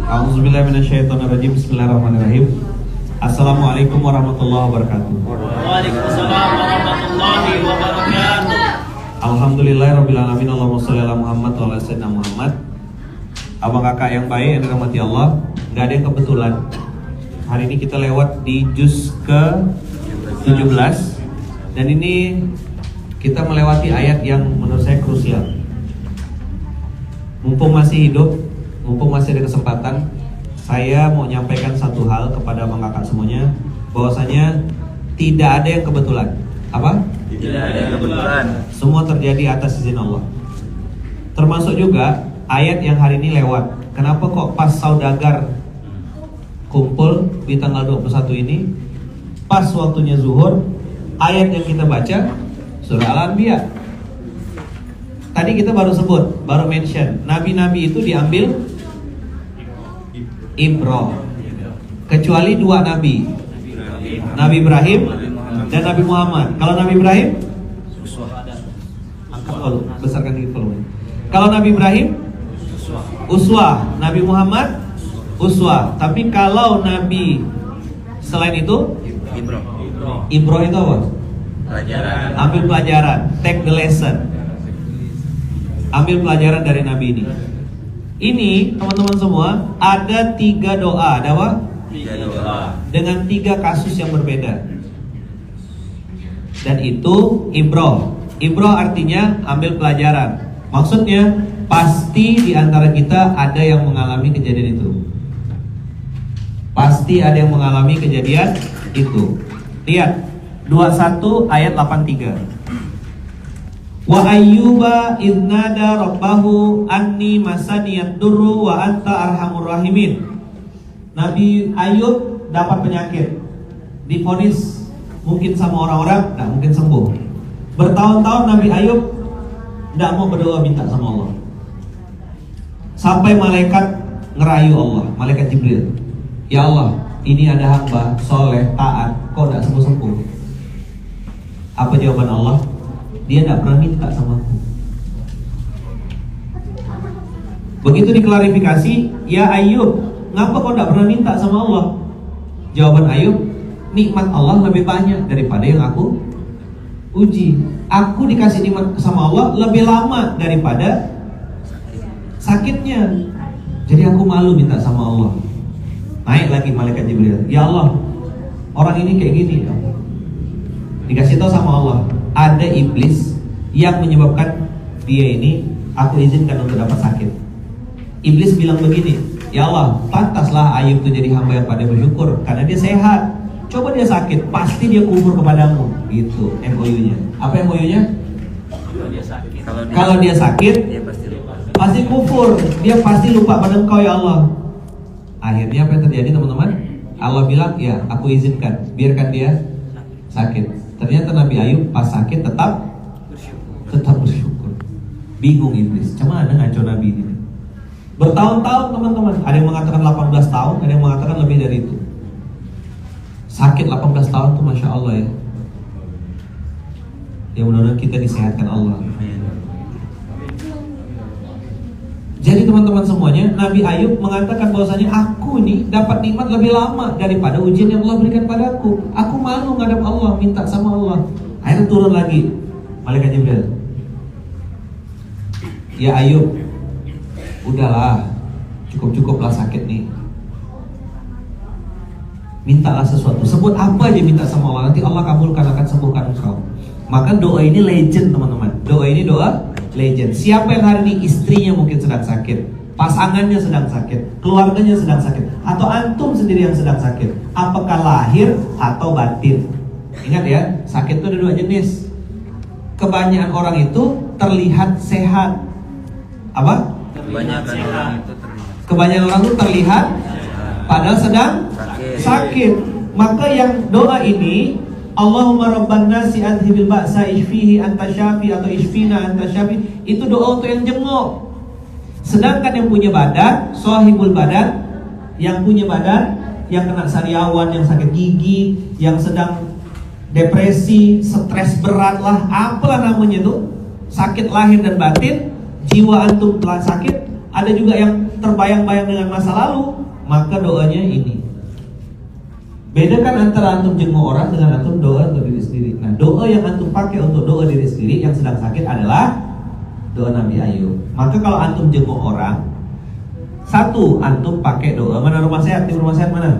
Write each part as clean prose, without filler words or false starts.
A'udzubillahiminasyaitonirrajim. Bismillahirrahmanirrahim. Assalamualaikum warahmatullahi wabarakatuh. Waalaikumsalam warahmatullahi wabarakatuh. Alhamdulillahirabbil alamin. Allahumma shalli ala Muhammad wa ala sayyidina Muhammad. Abang kakak yang baik yang dirahmati Allah, enggak ada yang kebetulan. Hari ini kita lewat di juz ke-17 dan ini kita melewati ayat yang menurut saya krusial. Mumpung masih hidup, mumpung masih ada kesempatan, saya mau menyampaikan satu hal kepada abang kakak semuanya, bahwasanya tidak ada yang kebetulan. Apa? Tidak ada yang kebetulan. Semua terjadi atas izin Allah. Termasuk juga ayat yang hari ini lewat. Kenapa kok pas saudagar kumpul di tanggal 21 ini, pas waktunya zuhur, ayat yang kita baca surah Al-Anbiya. Tadi kita baru sebut, baru mention, nabi-nabi itu diambil ibrah. Kecuali dua nabi, Nabi Ibrahim dan Nabi Muhammad. Kalau Nabi Ibrahim, besarkan dikit volume. Kalau Nabi Ibrahim, uswah. Nabi Muhammad, uswah. Tapi kalau nabi selain itu, ibrah itu apa? Pelajaran. Ambil pelajaran, take the lesson. Ambil pelajaran dari nabi ini. Ini teman-teman semua ada 3 doa, ada apa? 3 doa. Dengan 3 kasus yang berbeda. Dan itu ibrah. Ibrah artinya ambil pelajaran. Maksudnya pasti di antara kita ada yang mengalami kejadian itu. Pasti ada yang mengalami kejadian itu. Lihat 21 ayat 83. Wa ayyuba idnada rabbahu anni masaniyad durru wa anta arhamur rahimin. Nabi Ayub dapat penyakit, divonis mungkin sama orang-orang tidak mungkin sembuh. Bertahun-tahun Nabi Ayub tidak mau berdoa minta sama Allah. Sampai malaikat ngerayu Allah, malaikat Jibril. Ya Allah, ini ada hamba soleh, taat, kok tidak sembuh-sembuh. Apa jawaban Allah? Dia tidak pernah minta sama aku. Begitu diklarifikasi, ya Ayub, ngapa kau tidak pernah minta sama Allah? Jawaban Ayub, nikmat Allah lebih banyak daripada yang aku uji. Aku dikasih nikmat sama Allah lebih lama daripada sakitnya. Jadi aku malu minta sama Allah. Naik lagi malaikat Jibril, ya Allah, orang ini kayak gini. Dikasih tahu sama Allah, ada iblis yang menyebabkan dia ini aku izinkan untuk dapat sakit. Iblis bilang begini, ya Allah, pantaslah Ayub itu jadi hamba yang pandai bersyukur karena dia sehat. Coba dia sakit, pasti dia kufur kepadamu. Gitu MOU-nya. Apa MOU-nya? Kalau dia sakit, Dia pasti lupa. pasti kufur. Dia pasti lupa pada Engkau ya Allah. Akhirnya apa yang terjadi teman-teman? Allah bilang, ya aku izinkan, biarkan dia sakit. Ternyata Nabi Ayub pas sakit tetap bersyukur. Bingung iblis, cuman ada ngaco Nabi ini. Bertahun-tahun teman-teman, ada yang mengatakan 18 tahun, ada yang mengatakan lebih dari itu. Sakit 18 tahun tuh Masya Allah ya. Ya mudah-mudahan kita disehatkan Allah. Jadi teman-teman semuanya, Nabi Ayub mengatakan bahwasanya aku nih dapat nikmat lebih lama daripada ujian yang Allah berikan padaku. Aku malu ngadap Allah, minta sama Allah. Akhirnya turun lagi malaikat Jibril. Ya Ayub, udahlah, cukup-cukuplah sakit nih. Mintalah sesuatu, sebut apa aja minta sama Allah, nanti Allah kabulkan, akan sembuhkan engkau. Maka doa ini legend teman-teman. Doa ini doa legend. Siapa yang hari ini istrinya mungkin sedang sakit, pasangannya sedang sakit, keluarganya sedang sakit, atau antum sendiri yang sedang sakit, apakah lahir atau batin? Ingat ya, sakit itu ada 2 jenis. Kebanyakan orang itu terlihat sehat. Apa? Kebanyakan orang itu terlihat padahal sedang sakit. Maka yang doa ini, Allahumma rabban nasi adhibil ba'sa ishfihi anta syafi atau ishfina anta syafi, itu doa untuk yang jenguk. Sedangkan yang punya badan, sahibul badan, yang punya badan, yang kena sariawan, yang sakit gigi, yang sedang depresi, stres berat lah, apalah namanya tuh, sakit lahir dan batin, jiwa antum telah sakit. Ada juga yang terbayang-bayang dengan masa lalu, maka doanya ini. Bedakan antara antum jenguk orang dengan antum doa untuk diri sendiri. Nah, doa yang antum pakai untuk doa diri sendiri yang sedang sakit adalah doa Nabi Ayub. Maka kalau antum jenguk orang, satu, antum pakai doa. Mana rumah sehat? Tim rumah sehat mana?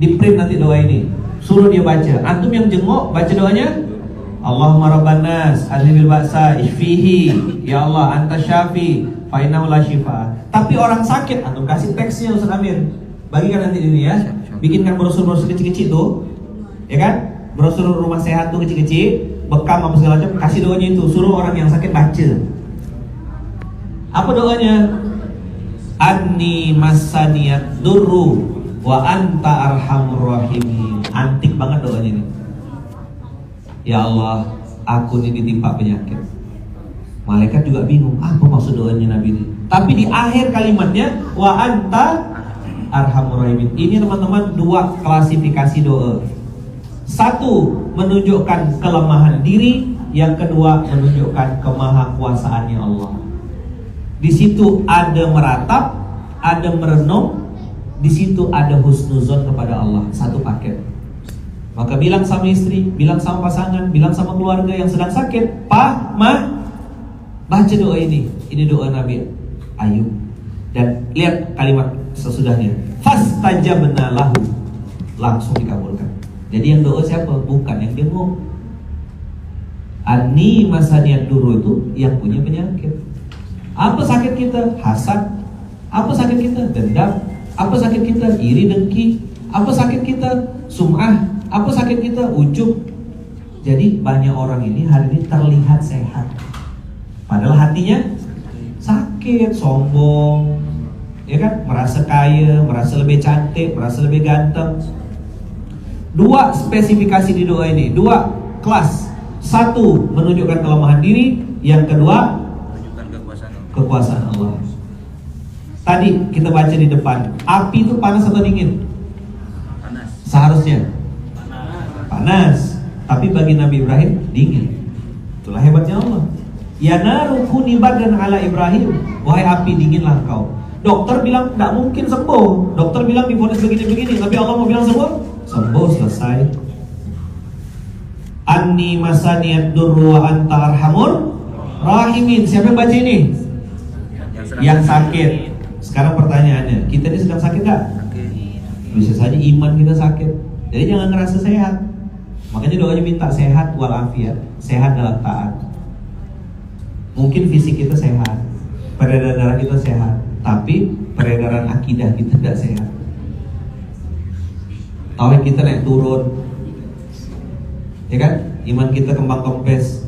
Di print nanti doa ini. Suruh dia baca. Antum yang jenguk, baca doanya Allahumma rabban nas, adhibil ba'sa, ishfihi. Ya Allah, anta syafi, fa innahu la shifa. Tapi orang sakit, antum kasih teksnya Ustaz Amir. Bagikan nanti ini ya. Bikinkan brosur-brosur kecil-kecil tuh. Ya kan? Brosur rumah sehat tuh kecil-kecil, bekam apa segala macam, kasih doanya itu, suruh orang yang sakit baca. Apa doanya? Anni masaniyat durru wa anta arhamur rahimin. Antik banget doanya ini. Ya Allah, aku ini ditimpa penyakit. Malaikat juga bingung, apa maksud doanya Nabi ini? Tapi di akhir kalimatnya wa anta arhamur rahimin. Ini teman-teman dua klasifikasi doa. Satu, menunjukkan kelemahan diri. Yang kedua, menunjukkan kemahakuasaannya Allah. Di situ ada meratap, ada merenung, di situ ada husnuzon kepada Allah. Satu paket. Maka bilang sama istri, bilang sama pasangan, bilang sama keluarga yang sedang sakit, Pak, Ma, baca doa ini. Ini doa Nabi Ayub. Dan lihat kalimat sesudahnya. Fastajabna lahu. Langsung dikabulkan. Jadi yang doa siapa? Bukan yang jenguk. Ani masaniyat duru itu yang punya penyakit. Apa sakit kita? Hasad. Apa sakit kita? Dendam. Apa sakit kita? Iri dengki. Apa sakit kita? Sum'ah. Apa sakit kita? Ujub. Jadi banyak orang ini hari ini terlihat sehat, padahal hatinya sakit, sombong, ya kan? Merasa kaya, merasa lebih cantik, merasa lebih ganteng. Dua spesifikasi di doa ini, dua kelas. Satu, menunjukkan kelemahan diri. Yang kedua, kekuasaan Allah. Tadi kita baca di depan, api itu panas atau dingin? Panas. Seharusnya panas, tapi bagi Nabi Ibrahim dingin. Itulah hebatnya Allah. Ya naru kuni bardan ala Ibrahim. Wahai api, dinginlah kau. Dokter bilang tidak mungkin sembuh. Dokter bilang divonis begini-begini, tapi Allah mau bilang sembuh. Sembuh, selesai. Anni masaniyad durru wa anta arhamur rahimin. Siapa yang baca ini? Yang sakit. Sekarang pertanyaannya, kita ini sedang sakit gak? Bisa saja iman kita sakit. Jadi jangan ngerasa sehat. Makanya doanya minta sehat walafiat, sehat dalam taat. Mungkin fisik kita sehat, peredaran darah kita sehat, tapi peredaran akidah kita tidak sehat. Tauhid kita naik turun, ya kan? Iman kita kembang kempes.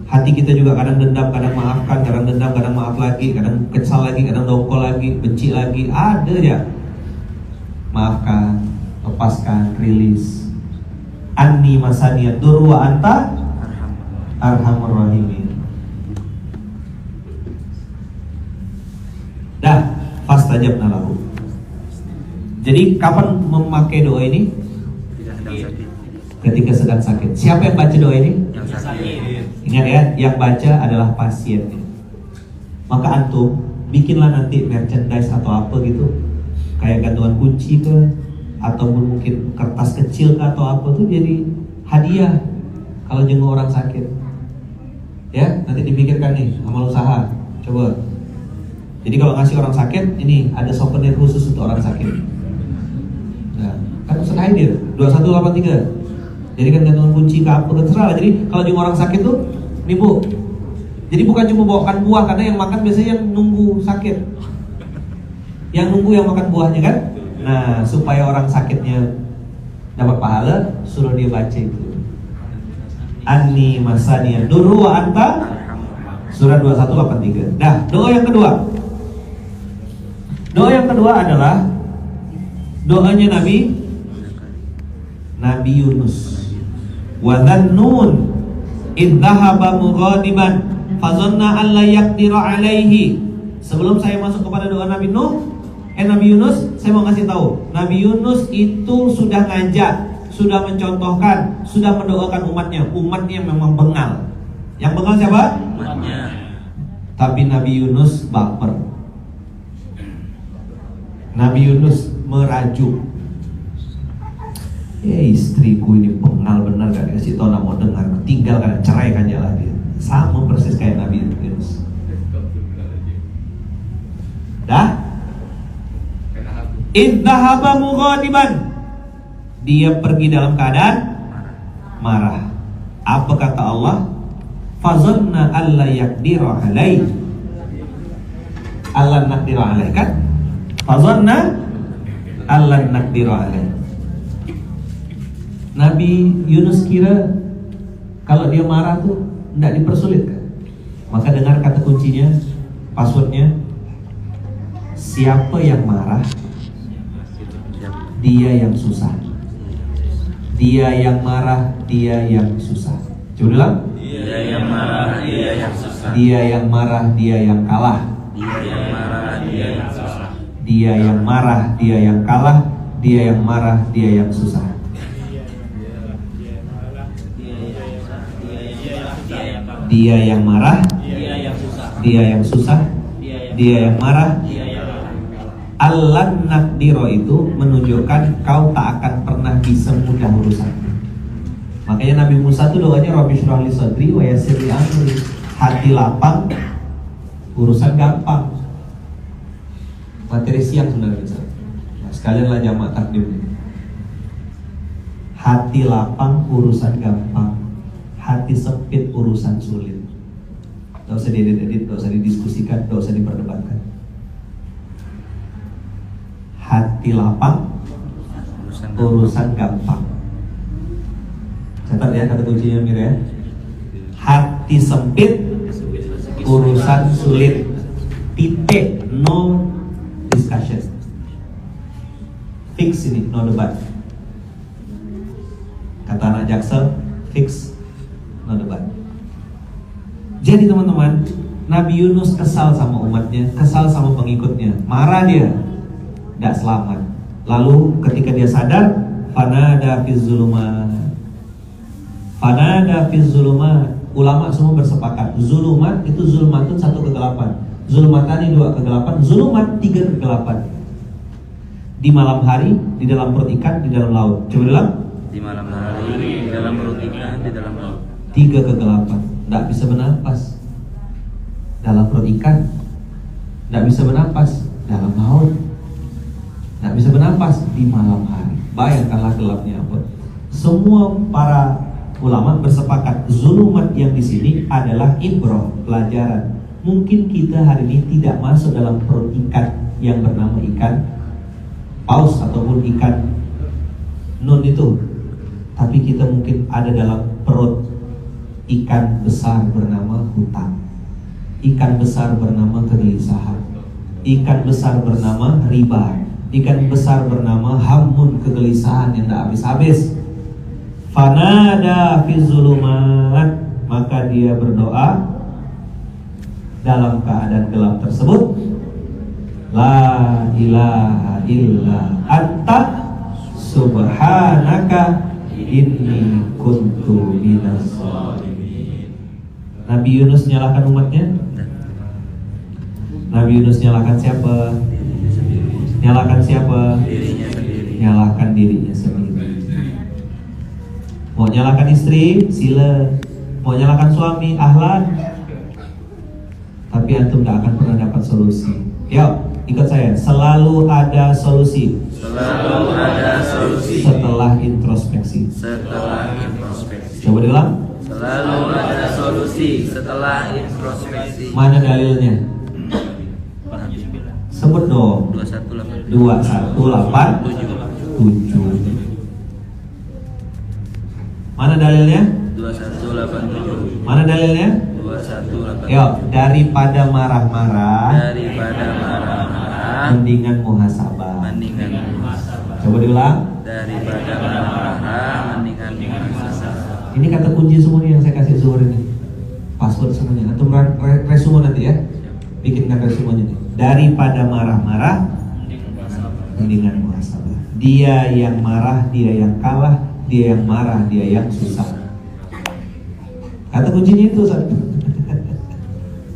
Hati kita juga kadang dendam, kadang maafkan, kadang dendam, kadang maaf lagi, kadang kesal lagi, kadang dongkol lagi, benci lagi, ada ya. Maafkan, lepaskan, rilis. Anni masaniyad durru wa anta arhamur rahimin. Dah, fastajabna lahu. Jadi kapan memakai doa ini? Ketika sedang sakit. Siapa yang baca doa ini? Yang sakit. Ingat ya, yang baca adalah pasiennya. Maka antum bikinlah nanti merchandise atau apa gitu, kayak gantungan kunci ke, ataupun mungkin kertas kecil ke atau apa tuh, jadi hadiah kalau jenguk orang sakit. Ya, nanti dipikirkan nih amal usaha. Coba. Jadi kalau ngasih orang sakit, ini ada souvenir khusus untuk orang sakit. Nah, kan Ustaz Haidir 2183. Jadi kan gantungan kunci ke apa terserah. Jadi kalau jenguk orang sakit tuh, nih Bu. Jadi bukan cuma bawakan buah, karena yang makan biasanya yang nunggu sakit. Yang nunggu yang makan buahnya kan. Nah, supaya orang sakitnya dapat pahala, suruh dia baca itu. Anni masaniyad durru wa anta, surat 2183. Nah, doa yang kedua. Doa yang kedua adalah doanya Nabi Yunus. Wa dhannun idh dhahaba mughadiban fazanna an la yaqdira alaihi. Sebelum saya masuk kepada doa Nabi Yunus, saya mau kasih tahu, Nabi Yunus itu sudah ngajak, sudah mencontohkan, sudah mendoakan umatnya. Umatnya memang bengal. Yang bengal siapa? Umatnya. Tapi Nabi Yunus baper. Nabi Yunus merajuk. Istriku ini pengal benar, gak dikasih tau, gak mau dengar, tinggalkan, ceraikan aja lah dia. Sama persis kayak Nabi Yunus. Dah? Idzahaba mughadiban. Dia pergi dalam keadaan marah. Apa kata Allah? Fazanna alla yaqdira alaih. Allah naqdira alaih kan? Fazanna alla naqdira alaih. Nabi Yunus kira kalau dia marah tuh tidak dipersulit kan? Maka dengar kata kuncinya, passwordnya. Siapa yang marah, dia yang susah. Dia yang marah, dia yang susah. Coba ulang. Dia yang marah, dia yang susah. Dia yang marah, dia yang kalah. Dia yang marah, dia yang susah. Dia yang marah, dia yang kalah. Dia yang marah, dia yang susah. Dia yang marah, dia yang susah, dia yang marah. Allan naqdiro itu menunjukkan kau tak akan pernah bisa mudah urusan. Makanya Nabi Musa itu doanya Rabbi shrah li sadri wa yassir li amri. Hati lapang, urusan gampang. Materi siang sebenarnya. Nah, sekalianlah jamaah takdim. Hati lapang, urusan gampang. Hati sempit, urusan sulit. Gak usah diedit-edit, gak usah didiskusikan, gak usah diperdebatkan. Hati lapang, urusan gampang. Catat ya kata kuncinya Mir ya. Hati sempit, urusan sulit. Titik, no discussion. Fix ini, no debat. Kata anak Jaksel, fix, no debat. Jadi teman-teman, Nabi Yunus kesal sama umatnya, kesal sama pengikutnya, marah dia, tidak selamat. Lalu ketika dia sadar, fanada fiz zulumat. Fanada fiz zulumat. Ulama semua bersepakat, zulumat itu zulmatun satu kegelapan, zulmatani dua kegelapan, zulumat tiga kegelapan. Di malam hari, di dalam perut ikan, di dalam laut. Coba bilang. Di malam hari, di dalam perut ikan, di dalam laut. Tiga kegelapan. Tidak bisa bernapas dalam perut ikan, tidak bisa bernapas dalam laut, tidak bisa bernapas di malam hari. Bayangkanlah gelapnya apa. Semua para ulama bersepakat zulumat yang di sini adalah ibrah, pelajaran. Mungkin kita hari ini tidak masuk dalam perut ikan yang bernama ikan paus ataupun ikan nun itu, tapi kita mungkin ada dalam perut ikan besar bernama hutang, ikan besar bernama kegelisahan, ikan besar bernama riba, ikan besar bernama hamun, kegelisahan yang tak habis-habis. Fanada fi zulumat, maka dia berdoa dalam keadaan gelap tersebut, la ilaha illa anta subhanaka inni kuntu minas shalihin. Nabi Yunus nyalakan umatnya. Nabi Yunus nyalakan siapa? Nyalakan siapa? Dirinya sendiri. Nyalakan dirinya sendiri. Mau nyalakan istri, sila. Mau nyalakan suami, ahlan. Tapi antum gak akan pernah dapat solusi. Yuk, ikut saya. Selalu ada solusi. Selalu ada solusi Setelah introspeksi. setelah introspeksi. Coba diulang. Selalu ada solusi setelah introspeksi. Mana dalilnya? Sebut dong. 2187. 2187. Mana dalilnya? 2187. Mana dalilnya? 2187. Yuk, daripada marah-marah, Daripada marah-marah, mendingan muhasabah. mendingan Coba diulang. daripada marah-marah, mendingan muhasabah. Ini kata kunci semua nih yang saya kasih zuhur ini. Password semuanya. Antum resume nanti ya. Bikinkan resumenya nih. Daripada marah-marah, mendingan muhasabah. Dia yang marah, dia yang kalah. Dia yang marah, dia yang susah. Kata kuncinya itu,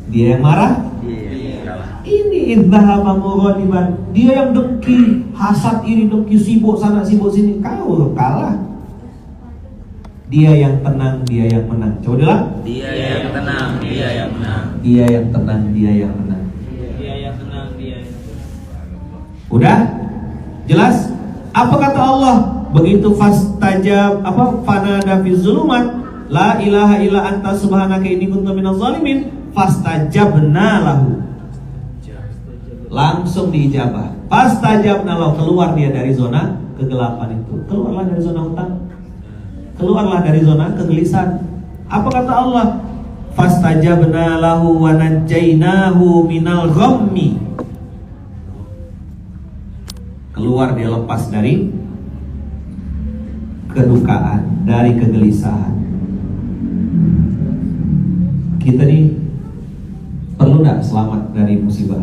Dia yang marah, Iya, kalah. ini idzahaba mughadiban. Dia yang dengki, hasad, iri, dengki, sibuk sana sibuk sini, kau kalah. Dia yang tenang, dia yang menang. Coba bilang. Dia yang tenang, dia yang menang. Dia yang tenang, dia yang menang. Dia yang tenang, dia yang Udah? Jelas? Apa kata Allah? Begitu fastajab fanada fi zulumat la ilaha illa anta subhanaka inni kuntu minaz zalimin fastajabna lahu. Langsung diijabah. Fastajabna lahu, keluar dia dari zona kegelapan itu. Keluarlah dari zona hutang. Keluarlah dari zona kegelisahan. Apa kata Allah? Fastajabna lahu wa najjainahu minal ghammi. Keluar dia lepas dari kedukaan, dari kegelisahan. Kita nih perlu enggak selamat dari musibah?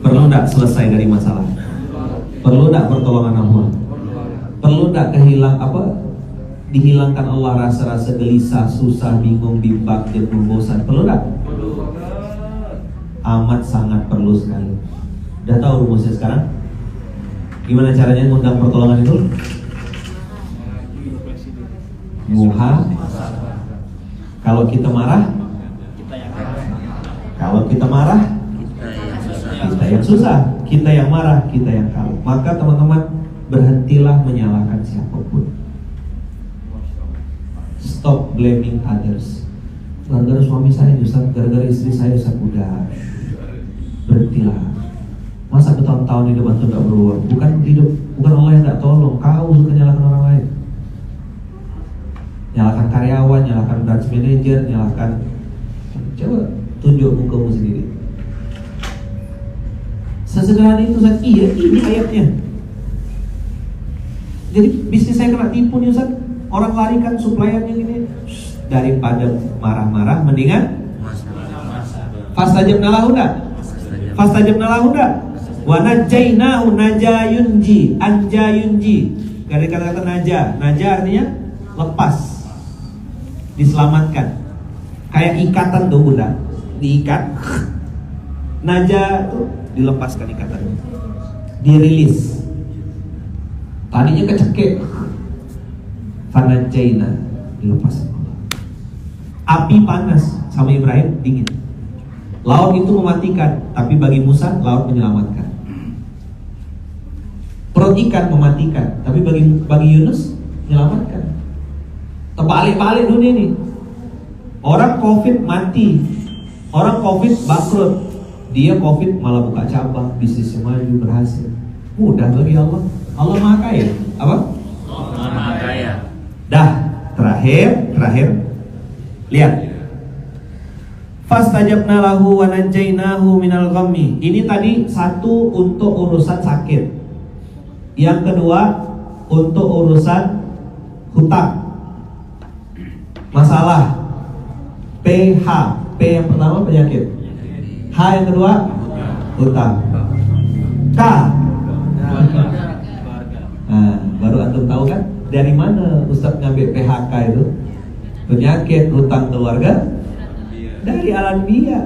Perlu enggak selesai dari masalah? Perlu enggak pertolongan Allah? Perlu enggak dihilangkan Allah rasa-rasa gelisah, susah, bingung, bimbang, jenuh, bosan? Perlu enggak? Amat sangat perlu sekali. Udah tahu rumusnya sekarang? Gimana caranya ngundang pertolongan itu? Kalau kita marah, kita yang susah. Kita yang marah, kita yang kalah. Maka teman-teman, berhentilah menyalahkan siapapun. Stop blaming others. Gara-gara suami saya Ustaz, gara-gara istri saya Ustaz. Udah, berhentilah. Masa bertahun-tahun hidup antum tidak berubah? Bukan Allah yang tidak tolong. Kau suka nyalahkan orang lain. Nyalahkan karyawan, nyalahkan branch manager, nyalahkan. Coba tunjuk mukamu sendiri. Sesederhana itu Ustaz. Iya, ini ayatnya. Jadi bisnis saya kena tipu nih Ustaz. Orang larikan suppliernya gini. Daripada marah-marah, mendingan fastajabna lahu enggak? Fastajabna lahu enggak? Wa najjainahu najayunji, anjayunji. Dari kata-kata naja. Naja artinya lepas, diselamatkan. Kayak ikatan tuh bunda, diikat. Naja tuh dilepaskan ikatannya, dirilis. Tadinya kecekek, fanajjaina, dilepas. Api panas sama Ibrahim dingin. Laut itu mematikan, tapi bagi Musa laut menyelamatkan. Perut ikan mematikan, tapi bagi Yunus menyelamatkan. Terbalik-balik dunia ini. Orang Covid mati, orang Covid bangkrut, dia Covid malah buka cabang, bisnisnya maju, berhasil. Mudah bagi Allah. Allah Maha Kaya. Apa? Allah Maha Kaya. Dah, terakhir. Lihat. Fastajabna lahu wa najjainahu minal ghammi. Ini tadi satu untuk urusan sakit. Yang kedua untuk urusan hutang. Masalah PH. P yang pertama penyakit. H yang kedua hutang. K. Nah, baru antum tahu kan dari mana Ustaz ngambil PHK itu? Penyakit, hutang keluarga, dari Al-Anbiya.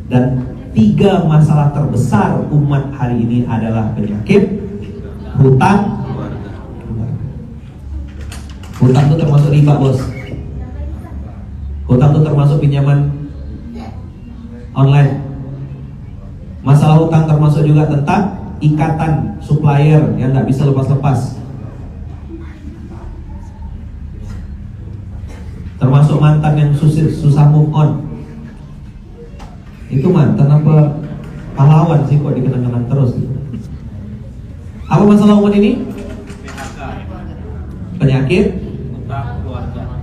Dan 3 masalah terbesar umat hari ini adalah penyakit, hutang, hutang itu termasuk riba bos. Hutang itu termasuk pinjaman online. Masalah hutang termasuk juga tentang ikatan supplier yang nggak bisa lepas-lepas. Termasuk mantan yang susah move on. Itu mantan apa pahlawan sih kok dikenang-kenang terus gitu. Apa masalah umat ini? Penyakit,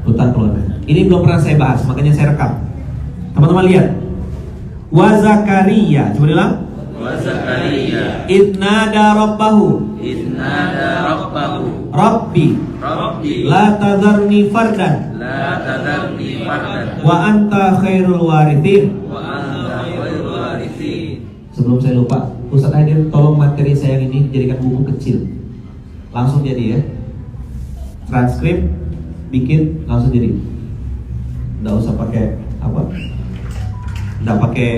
hutang keluarga. Ini belum pernah saya bahas, makanya saya rekam. Teman-teman lihat. Wa Zakaria, coba bilang. Wa Zakaria idnada rabbahu Rabbi la tadharni fardan wa anta khairul warithin. Sebelum saya lupa, Ustaz Hadir tolong materi saya yang ini jadikan buku kecil. Langsung jadi ya. Transkrip bikin langsung jadi. Nggak usah pakai apa? Nggak pakai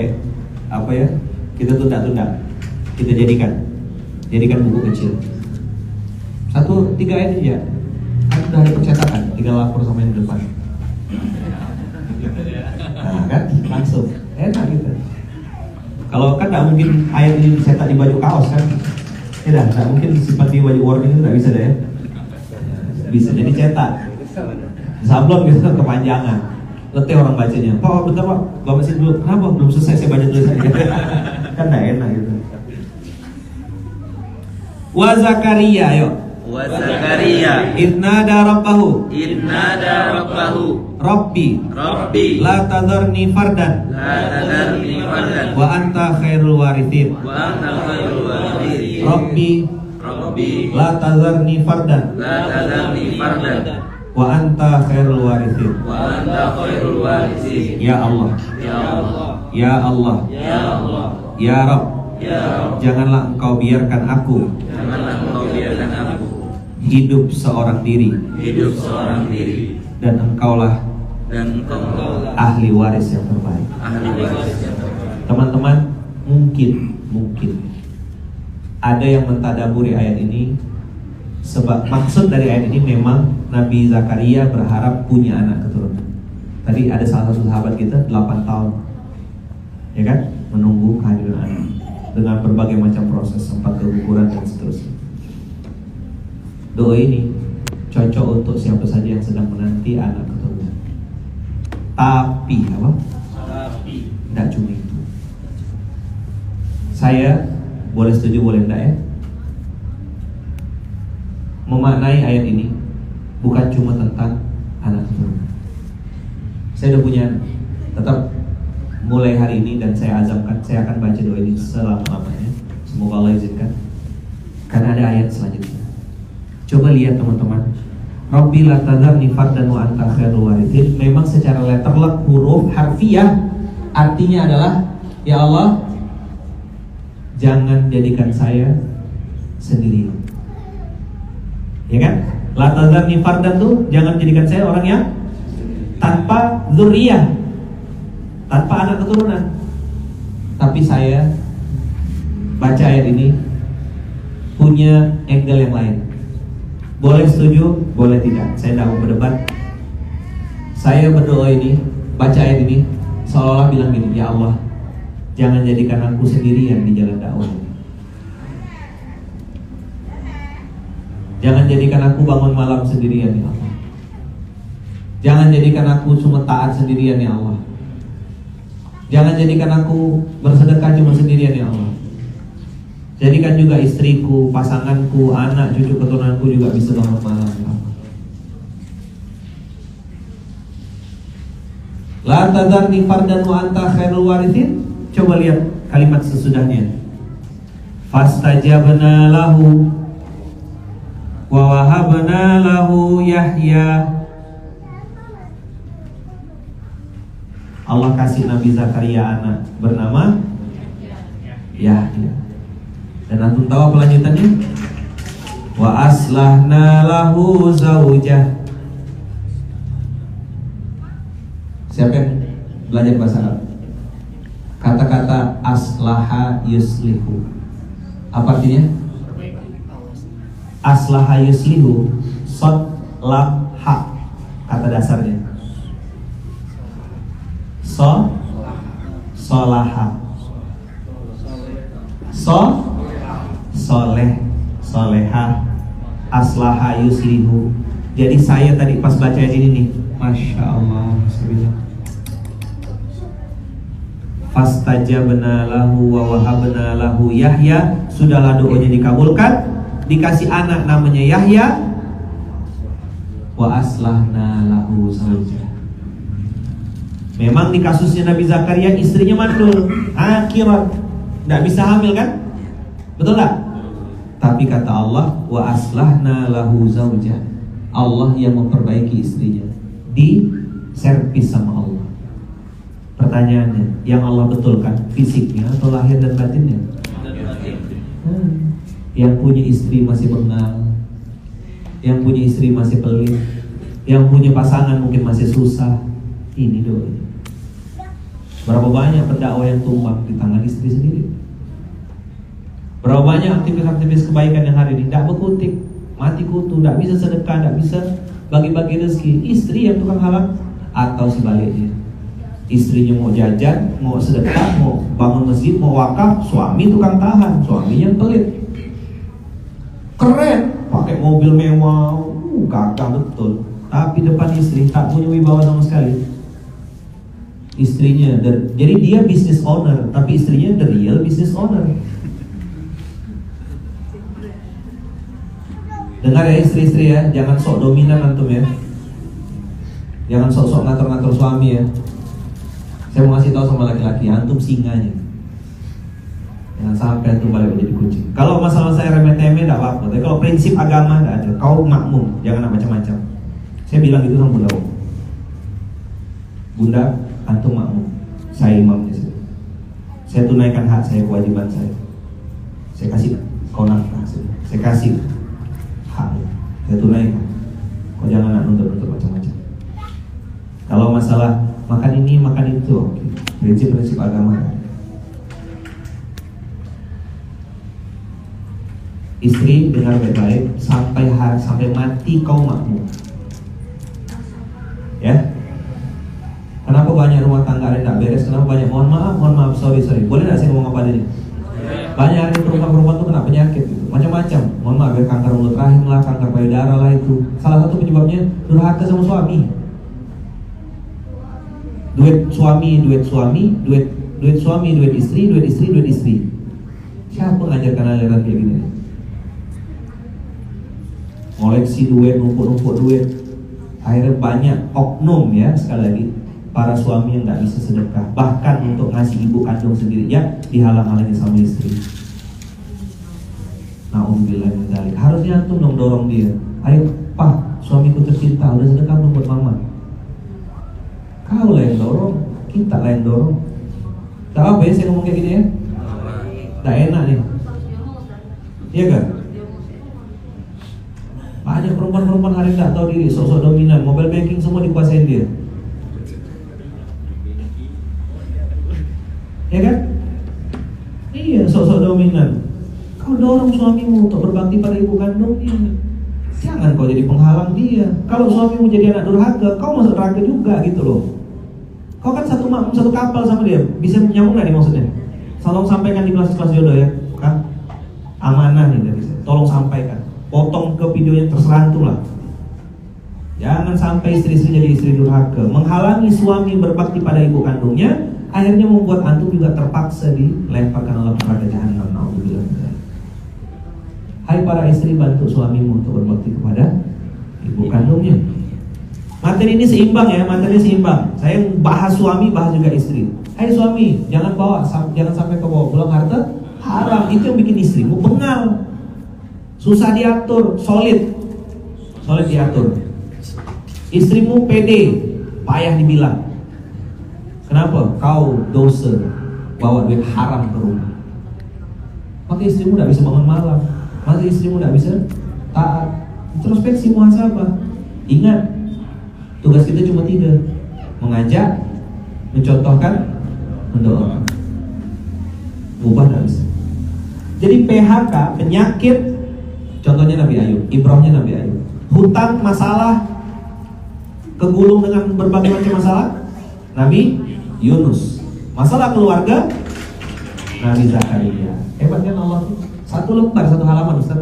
apa ya? Kita tunda-tunda. Kita jadikan buku kecil. 1-3 ayat aja. Kan udah ada percetakan, tinggal lapor sama yang di depan. Nah kan langsung enak gitu. Kalau kan nggak mungkin ayat ini dicetak di baju kaos kan? Ya dah, nggak mungkin disimpan di baju warning itu nggak bisa deh ya. Bisa jadi cetak. Sablon gitu kepanjangan. Letih orang bacanya. Pak, bentar Pak, Bapak sini dulu. Kenapa? Belum selesai saya baca tulisannya. Kan nggak enak gitu. Wa Zakaria, ayo. Wa Zakaria Idnada rabbahu. idnada rabbahu Rabbi Rabbi la tadharni fardan la tadarni fardan wa anta khairul warithin. wa anta khairul warithin. Rabbi Rabbi la tadharni fardan la tadarni fardan wa anta khairul warithin. wa anta khairul warithin. Ya Allah, Ya Allah, ya Allah, ya Allah, ya Rabb, ya Rabb, janganlah engkau biarkan aku janganlah engkau biarkan aku hidup seorang diri, hidup seorang diri, dan engkaulah dan engkau ahli waris yang terbaik. ahli waris yang terbaik. Teman-teman, mungkin ada yang mentadaburi ayat ini, sebab maksud dari ayat ini memang Nabi Zakaria berharap punya anak keturunan. Tadi ada salah satu sahabat kita 8 tahun, ya kan, menunggu kehadiran anak dengan berbagai macam proses, sempat keguguran dan seterusnya. Doa ini cocok untuk siapa saja yang sedang menanti anak keturunan. Tapi apa? Tidak cuma itu. Saya boleh setuju, boleh enggak ya, memaknai ayat ini bukan cuma tentang anak keturunan. Saya udah punya, tetap mulai hari ini dan saya azamkan saya akan baca doa ini selama-lamanya. Semoga Allah izinkan. Karena ada ayat selanjutnya. Coba lihat teman-teman. Rabbi la tadharni fardan wa anta khairul warithin. Memang secara letterlek, huruf harfiah, artinya adalah, ya Allah, jangan jadikan saya sendirian. Ya kan? La tadharni fardan tuh jangan jadikan saya orang yang tanpa dzurriyyah, tanpa anak keturunan. Tapi saya baca ayat ini punya angle yang lain. Boleh setuju, boleh tidak. Saya tidak mau berdebat. Saya berdoa ini, baca ayat ini seolah-olah bilang gini, ya Allah, jangan jadikan aku sendirian di jalan dakwah ini. Jangan jadikan aku bangun malam sendirian, ya Allah. Jangan jadikan aku cuma taat sendirian, ya Allah. Jangan jadikan aku bersedekah cuma sendirian, ya Allah. Jadikan juga istriku, pasanganku, anak, cucu keturunanku juga bisa bangun malam, ya Allah. La tadharni fardan wa anta khairul warithin. Coba lihat kalimat sesudahnya. Fastajabna lahu wa wahabna lahu Yahya. Allah kasih Nabi Zakaria anak bernama Yahya. Dan antum tahu apa lanjutannya? Wa aslahna lahu zaujah. Siapa yang belajar bahasa Arab? Kata-kata aslaha yuslihu, apa artinya? Aslaha yuslihu, sod lam ha, kata dasarnya. Solaha, soleh, soleha, aslaha yuslihu. Jadi saya tadi pas baca ini nih, masya Allah, fastajabna lahu wa wahabna lahu Yahya. Sudahlah doanya dikabulkan, dikasih anak namanya Yahya. Wa aslahna lahu zaujah. Memang di kasusnya Nabi Zakaria istrinya mandul, akhirat, tidak bisa hamil kan? Betul tak? Tapi kata Allah, wa aslahna lahu zaujah. Allah yang memperbaiki istrinya, di servis sama Allah. Pertanyaannya, yang Allah betulkan fisiknya atau lahir dan batinnya? Yang punya istri masih bengal, yang punya istri masih pelit, yang punya pasangan mungkin masih susah. Ini doanya. Berapa banyak pendakwah yang tumbang di tangan istri sendiri. Berapa banyak aktivis-aktivis kebaikan yang hari ini tidak berkutik, mati kutu, tidak bisa sedekah, tidak bisa bagi-bagi rezeki. Istri yang tukang halang, atau sebaliknya. Istrinya mau jajan, mau sedekah, mau bangun masjid, mau wakaf, suami tukang tahan, suaminya pelit. Keren, pakai mobil mewah, gagah betul. Tapi depan istri tak punya wibawa sama sekali. Istrinya, jadi dia business owner, tapi istrinya the real business owner. Dengar ya istri-istri ya, jangan sok dominan antum ya. Jangan sok-sok ngatur-ngatur suami ya. Saya mau ngasih tahu sama laki-laki, antum singanya. Jangan sampai antum balik menjadi kucing. Kalau masalah saya remeh-temeh tidak apa-apa, tapi kalau prinsip agama tidak ada. Kau makmum, jangan macam-macam. Saya bilang gitu sama Bunda. Bunda, antum makmum, saya imamnya. Saya tunaikan hak saya, kewajiban saya. Saya kasih kau nafkah, saya kasih hak, saya tunaikan. Kau jangan nak nuntut-nuntut macam-macam. Kalau masalah makan ini, makan itu, oke. Prinsip-prinsip agama. Istri dengar baik-baik, sampai mati kau makmum. Ya. Kenapa banyak rumah tangga yang tidak beres? Kenapa banyak? Mohon maaf, sorry. Boleh tidak saya ngomong apa tadi? Banyak hari perempuan-perempuan itu kena penyakit gitu. Macam-macam. Mohon maaf ya, kanker mulut rahim lah, kanker payudara lah itu. Salah satu penyebabnya durhaka sama suami. Duit suami, duit istri. Siapa mengajarkan aliran kayak gini? Koleksi duit, numpuk duit. Akhirnya banyak oknum ya, sekali lagi, para suami yang tidak bisa sedekah, bahkan untuk ngasih ibu kandung sendiri ya dihalang-halangi sama istri. Na'udzubillah min dzalik. Harusnya antum dong dorong dia. Ayo pak, suamiku tercinta, udah sedekah belum buat mama? Kau lah yang dorong, kita lah yang dorong. Tak apa ya saya ngomong kayak gini ya? Tak enak nih. Iya kan? Banyak perempuan-perempuan hari ini tak tahu diri, sok-sok dominan, mobile banking semua dikuasain dia. Ya kan? Iya, sok-sok dominan. Kau dorong suamimu untuk berbakti pada ibu kandungnya. Jangan kau jadi penghalang dia. Kalau suamimu jadi anak durhaka, kau masuk neraka juga gitu loh. Kau kan satu kapal sama dia. Bisa nyambung gak nih maksudnya? Tolong sampaikan di kelas-kelas jodoh ya kan? Amanah nih dari saya. Tolong sampaikan. Potong ke videonya, terserah antum lah. Jangan sampai istri-istri jadi istri durhaka, menghalangi suami berbakti pada ibu kandungnya, akhirnya membuat antum juga terpaksa dilemparkan oleh neraka jahanam. Na'udzubillah. Hai para istri, bantu suamimu untuk berbakti kepada ibu kandungnya. Materi ini seimbang ya, materi seimbang. Saya bahas suami, bahas juga istri. Hai suami, jangan sampai ke bawah pulang harta haram. Itu yang bikin istrimu bengal, susah diatur, solid diatur. Istrimu pede, payah dibilang. Kenapa? Kau dosa bawa duit haram ke rumah. Maka istrimu tidak bisa bangun malam, maka istrimu tidak bisa taat. Introspeksi, muhasabah. Ingat, tugas kita cuma 3: mengajak, mencontohkan, mendoakan. Ubah tidak bisa. Jadi PHK, penyakit, contohnya Nabi Ayub, ibrahnya Nabi Ayub. Hutang, masalah, kegulung dengan berbagai macam masalah, Nabi Yunus. Masalah keluarga, Nabi Zakaria. Hebat kan Allah? Satu lembar, satu halaman Ustaz.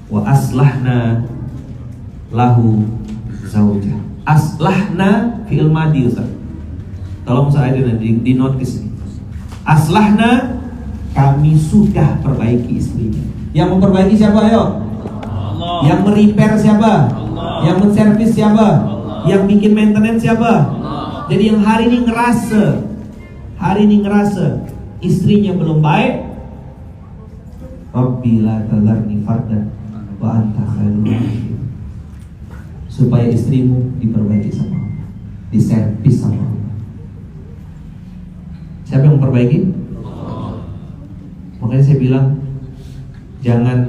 Wa aslahna lahu zawjah. Aslahna fi'il madi Ustaz. Tolong saya di notice. Aslahna, kami sudah perbaiki istrinya. Yang memperbaiki siapa ayo? Allah. Yang merepair siapa? Allah. Yang menservis siapa? Allah. Yang bikin maintenance siapa? Allah. Jadi yang hari ini ngerasa istrinya belum baik, Rabbi la tadharni fardan wa anta khairul warithin. Supaya istrimu diperbaiki sama Allah, diservis sama Allah. Siapa yang memperbaiki? Allah. Makanya saya bilang jangan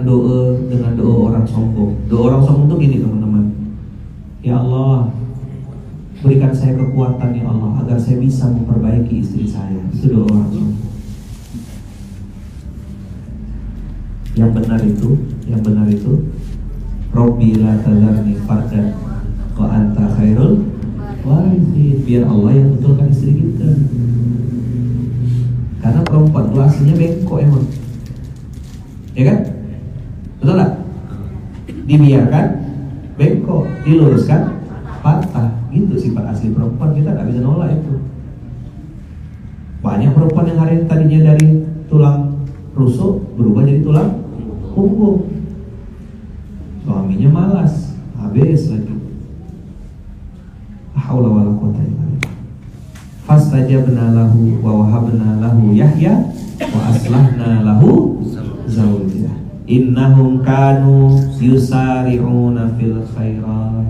doa dengan doa orang sombong. Doa orang sombong itu gini teman-teman. Ya Allah, berikan saya kekuatan ya Allah agar saya bisa memperbaiki istri saya. Itu doa orang soleh. Yang benar itu Robbi la tazarni fardan wa anta khairul warithin. Biar Allah yang betulkan istri kita. Karena perempuan itu aslinya bengkok emang. Ya kan? Betul tak? Dibiarkan bengkok, diluruskan patah. Gitu sifat asli perempuan, kita gak bisa nolak itu. Banyak perempuan yang hari ini tadinya dari tulang rusuk berubah jadi tulang punggung. Suaminya malas, habis lagi. La haula wala quwwata illa billah. Fastajabna lahu wa wahabna lahu Yahya wa aslahna lahu zawjah. Innahum kanu yusari'una fil khairat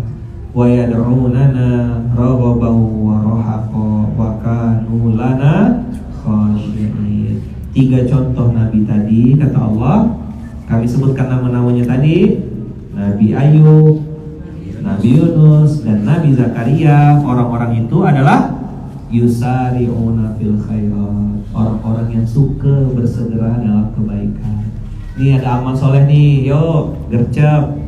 wa yad'unana raghaban wa rahaqa wa kanu lana khashi'in. 3 contoh nabi tadi kata Allah, kami sebutkan nama-namanya tadi. Nabi Ayub, Nabi Yunus, dan Nabi Zakaria. Orang-orang itu adalah yusari'una fil khairat, orang-orang yang suka bersegera dalam kebaikan. Ini ada amal soleh nih, yuk gercep.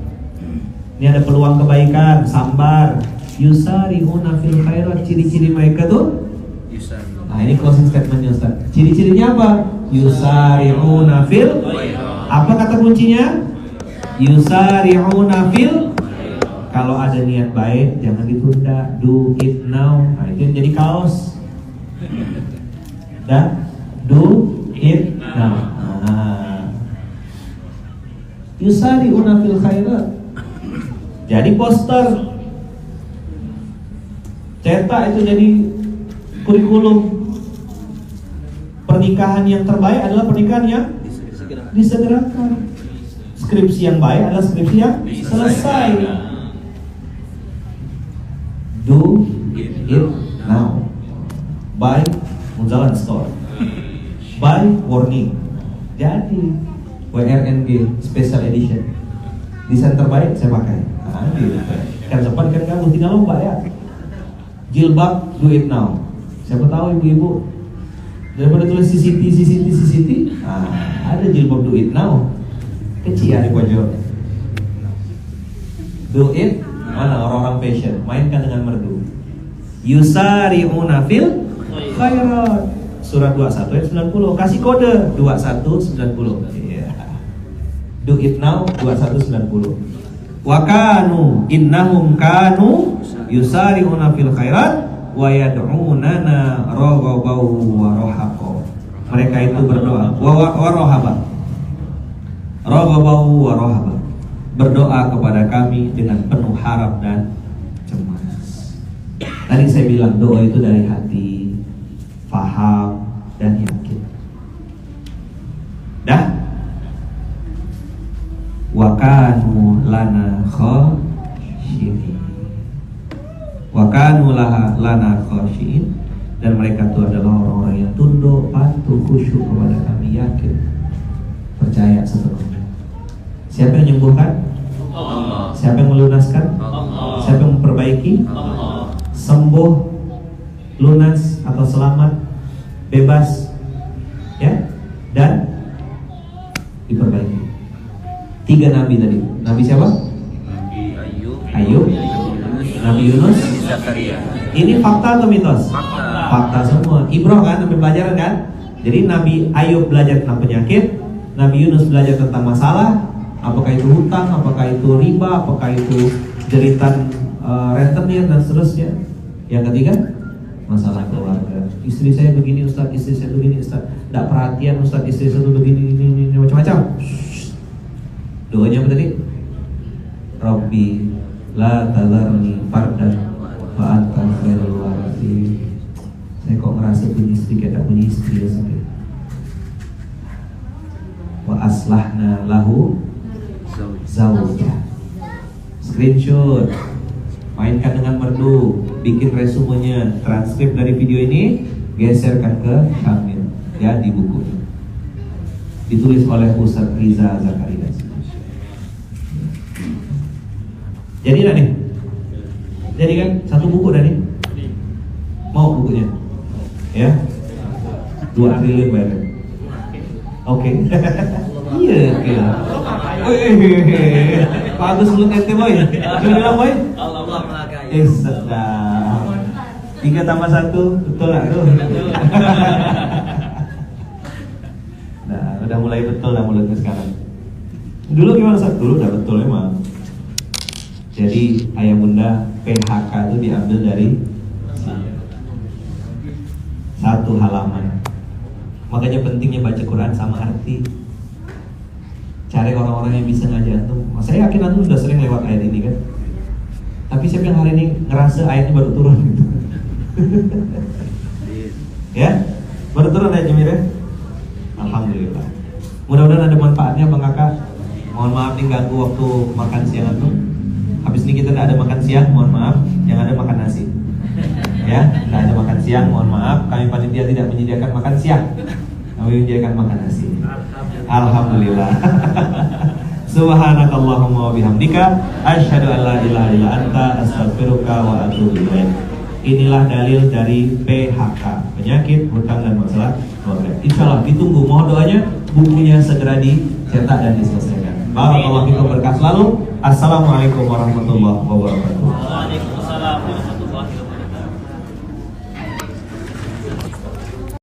Ini ada peluang kebaikan, sambar. Yusari'una fil khairat, ciri-ciri mereka tuh. Nah ini closing statementnya Ustaz. Ciri-cirinya apa? Yusari'una fil. Apa kata kuncinya? Yusari'una fil. Kalau ada niat baik jangan ditunda, do it now. Nah itu yang jadi kaos. Dan do it now. Yusari'una fil khairat. Jadi poster, cetak itu jadi kurikulum. Pernikahan yang terbaik adalah pernikahan yang disegerakan. Skripsi yang baik adalah skripsi yang selesai. Do it now. Buy Munzalan Store. Buy warning. Jadi WRNG Special Edition. Desain terbaik saya pakai. Nah, gitu. Kan sempat kan kamu tinggal lomba ya. Jilbab do it now. Siapa tahu ibu-ibu daripada tulis CCT. Nah, ada jilbab do it now. Kecil di pojok. Do it, mana orang-orang passion, mainkan dengan merdu. Yusari'una fil khairat. Surat 21 ayat 90. Kasih kode 2190. Yeah. Do it now 2190. Wa kanu innahum kanu yusari'una fil khairat wa yad'unana raghaban wa rahaqa. Mereka itu berdoa wa rahaba. Raghaban wa rahaba. Berdoa kepada kami dengan penuh harap dan cemas. Tadi saya bilang doa itu dari hati, faham dan yakin. Dah. Wa kanu lana khashi'in. Wa kanu lana khashi'in. Dan mereka itu adalah orang-orang yang tunduk, patuh, khusyuk kepada kami, yakin, percaya sepenuhnya. Siapa yang menyembuhkan? Allah. Siapa yang melunaskan? Allah. Siapa yang memperbaiki? Allah. Sembuh, lunas atau selamat, bebas, ya, dan diperbaiki. 3 nabi tadi. Nabi siapa? Nabi Ayub, Nabi Yunus, Zakaria. Ini fakta atau mitos? Fakta semua. Ibrah kan, ambil pelajaran kan? Jadi Nabi Ayub belajar tentang penyakit, Nabi Yunus belajar tentang masalah. Apakah itu hutang, apakah itu riba, apakah itu jeritan rentenir dan seterusnya. Yang ketiga, masalah keluarga. Istri saya begini Ustaz, istri saya begini Ustaz. Tidak perhatian Ustaz, istri saya begini, ini macam-macam. Doanya apa tadi? Rabbi la tazarni fardan wa anta khairul warithin. Saya kok ngerasa punya istri kayak tak punya istri ya sampai. Wa aslahna lahu zawjah. Screenshot, mainkan dengan merdu, bikin resumenya, transkrip dari video ini, geserkan ke Syamil ya di buku. Ditulis oleh Ustaz Riza Zakaria. Jadi nih, Jadi kan satu buku Dani? Mau bukunya? Ya? 2 triliun bayarnya. Oke. Iya, kira. Bagus mulut ente boy. Coba bilang boy. Allah melakai. Sedap. 3 tambah 1 betul nggak tuh? Nah, udah mulai betul dah mulutnya sekarang. Dulu gimana Sat? Dulu udah betul emang. Jadi ayah bunda PHK itu diambil dari 1 halaman. Makanya pentingnya baca Quran sama arti. Cari orang-orang yang bisa ngaji antum. Saya yakin antum sudah sering lewat ayat ini kan. Tapi siapa yang hari ini ngerasa ayatnya baru turun gitu? Ya, baru turun ayat Jemir ya? Alhamdulillah. Mudah-mudahan ada manfaatnya Bang Kakak. Mohon maaf nih ganggu waktu makan siang antum. Habis ini kita tidak ada makan siang, mohon maaf. Yang ada makan nasi. Ya, tidak ada makan siang, mohon maaf. Kami panitia tidak menyediakan makan siang. Kami menyediakan makan nasi. Alhamdulillah. Subhanakallahumma wa bihamdika asyhadu an la ilaha illa anta astaghfiruka wa atubu ilaik. Inilah dalil dari PHK, penyakit, hutang dan masalah keluarga. Insyaallah ditunggu, mohon doanya bukunya segera dicetak dan diselesaikan. Barakallahu fikum, berkah selalu. Assalamualaikum warahmatullahi wabarakatuh. Waalaikumsalam.